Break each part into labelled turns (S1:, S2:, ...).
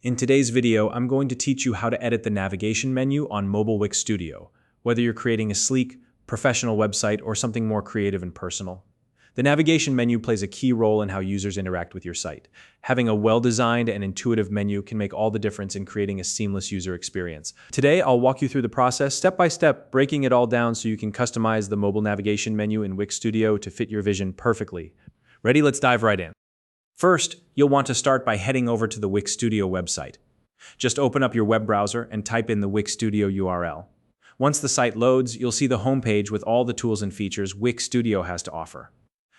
S1: In today's video, I'm going to teach you how to edit the navigation menu on mobile Wix Studio, whether you're creating a sleek, professional website or something more creative and personal. The navigation menu plays a key role in how users interact with your site. Having a well-designed and intuitive menu can make all the difference in creating a seamless user experience. Today, I'll walk you through the process step by step, breaking it all down so you can customize the mobile navigation menu in Wix Studio to fit your vision perfectly. Ready? Let's dive right in. First, you'll want to start by heading over to the Wix Studio website. Just open up your web browser and type in the Wix Studio URL. Once the site loads, you'll see the homepage with all the tools and features Wix Studio has to offer.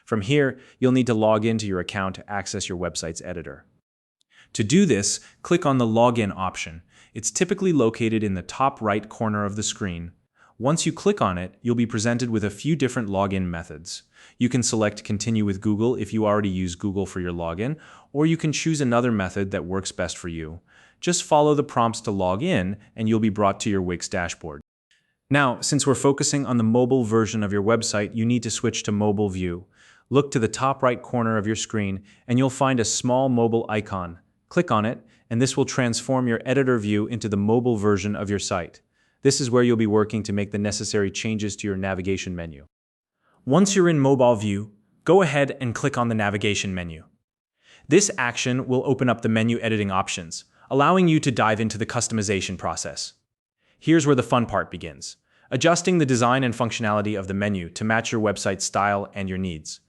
S1: From here, you'll need to log into your account to access your website's editor. To do this, click on the Login option. It's typically located in the top right corner of the screen. Once you click on it, you'll be presented with a few different login methods. You can select Continue with Google if you already use Google for your login, or you can choose another method that works best for you. Just follow the prompts to log in, and you'll be brought to your Wix dashboard. Now, since we're focusing on the mobile version of your website, you need to switch to Mobile View. Look to the top right corner of your screen, and you'll find a small mobile icon. Click on it, and this will transform your editor view into the mobile version of your site. This is where you'll be working to make the necessary changes to your navigation menu. Once you're in Mobile View, go ahead and click on the navigation menu. This action will open up the menu editing options, allowing you to dive into the customization process. Here's where the fun part begins: adjusting the design and functionality of the menu to match your website's style and your needs.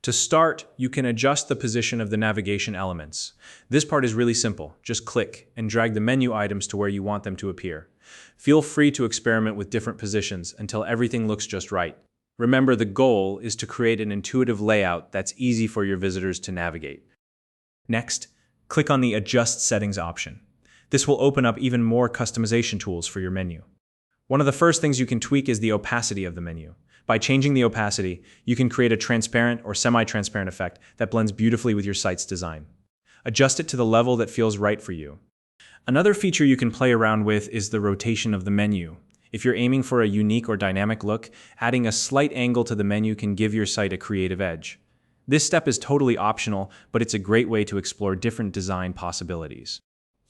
S1: To start, you can adjust the position of the navigation elements. This part is really simple. Just click and drag the menu items to where you want them to appear. Feel free to experiment with different positions until everything looks just right. Remember, the goal is to create an intuitive layout that's easy for your visitors to navigate. Next, click on the Adjust Settings option. This will open up even more customization tools for your menu. One of the first things you can tweak is the opacity of the menu. By changing the opacity, you can create a transparent or semi-transparent effect that blends beautifully with your site's design. Adjust it to the level that feels right for you. Another feature you can play around with is the rotation of the menu. If you're aiming for a unique or dynamic look, adding a slight angle to the menu can give your site a creative edge. This step is totally optional, but it's a great way to explore different design possibilities.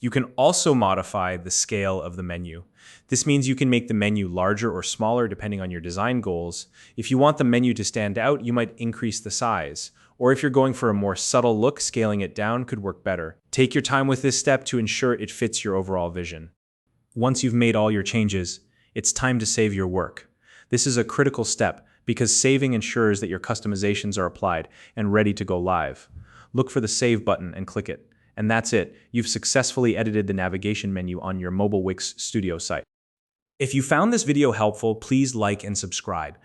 S1: You can also modify the scale of the menu. This means you can make the menu larger or smaller depending on your design goals. If you want the menu to stand out, you might increase the size. Or if you're going for a more subtle look, scaling it down could work better. Take your time with this step to ensure it fits your overall vision. Once you've made all your changes, it's time to save your work. This is a critical step because saving ensures that your customizations are applied and ready to go live. Look for the Save button and click it. And that's it. You've successfully edited the navigation menu on your mobile Wix Studio site. If you found this video helpful, please like and subscribe.